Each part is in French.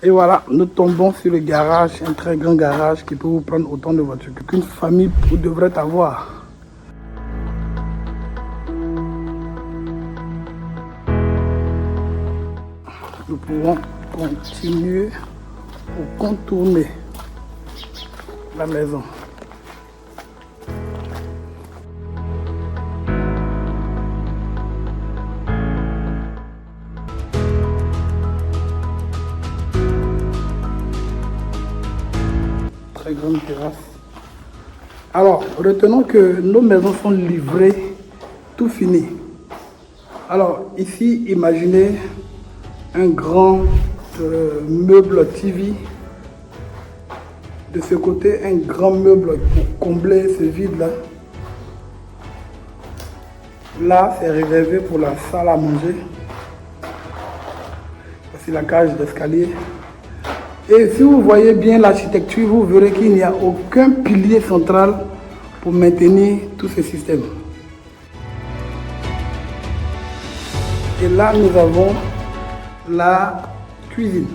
Et voilà, nous tombons sur le garage, un très grand garage qui peut vous prendre autant de voitures qu'une famille devrait avoir. Nous pouvons continuer pour contourner la maison. Très grande terrasse. Alors, retenons que nos maisons sont livrées, tout fini. Alors, ici, imaginez un grand meuble TV. De ce côté, un grand meuble pour combler ce vide-là. Là, c'est réservé pour la salle à manger. Voici la cage d'escalier. Et si vous voyez bien l'architecture, vous verrez qu'il n'y a aucun pilier central pour maintenir tout ce système. Et là, nous avons la cuisine.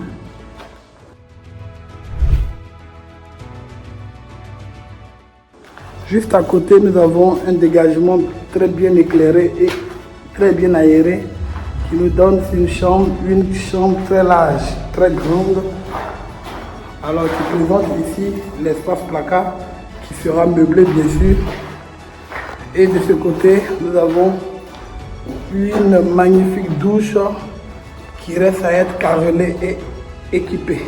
Juste à côté, nous avons un dégagement très bien éclairé et très bien aéré qui nous donne une chambre très large, très grande. Alors, qui présente ici l'espace placard qui sera meublé bien sûr. Et de ce côté, nous avons une magnifique douche qui reste à être carrelée et équipée.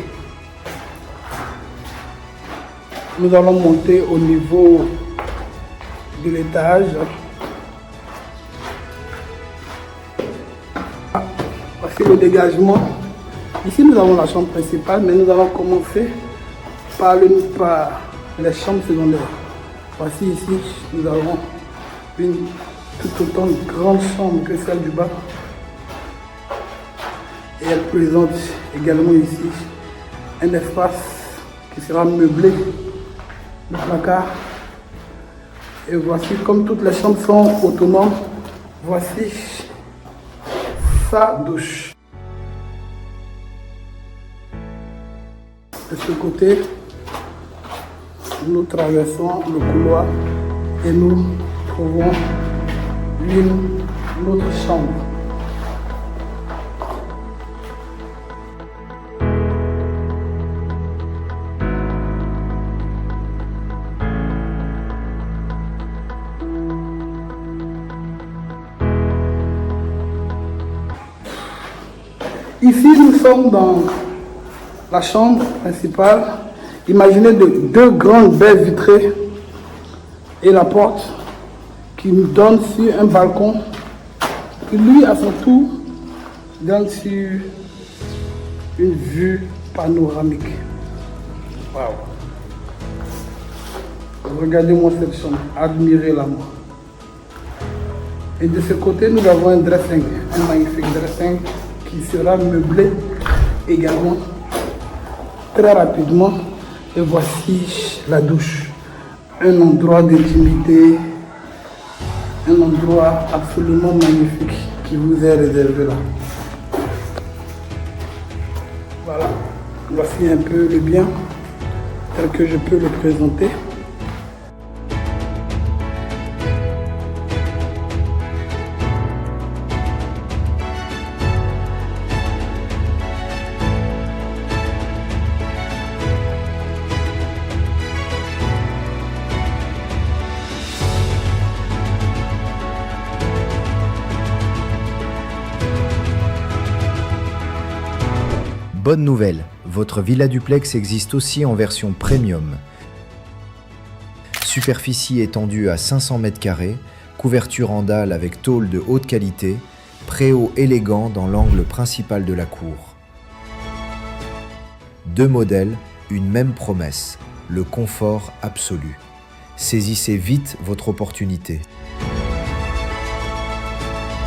Nous allons monter au niveau de l'étage. Voici le dégagement. Ici, nous avons la chambre principale, mais nous allons commencer par les chambres secondaires. Voici ici, nous avons une tout autant grande chambre que celle du bas. Et elle présente également ici un espace qui sera meublé de placard. Et voici, comme toutes les chambres sont autonomes, voici sa douche. De ce côté, nous traversons le couloir et nous trouvons une autre chambre. Ici, nous sommes dans la chambre principale. Imaginez deux grandes baies vitrées et la porte qui nous donne sur un balcon qui, lui, à son tour, donne sur une vue panoramique. Waouh! Regardez-moi cette chambre, admirez-la moi. Et de ce côté, nous avons un dressing, un magnifique dressing qui sera meublé également très rapidement. Et voici la douche, un endroit d'intimité, un endroit absolument magnifique qui vous est réservé là. Voilà, voici un peu le bien tel que je peux le présenter. Bonne nouvelle, votre villa duplex existe aussi en version premium. Superficie étendue à 500 m², couverture en dalle avec tôle de haute qualité, préau élégant dans l'angle principal de la cour. Deux modèles, une même promesse, le confort absolu. Saisissez vite votre opportunité.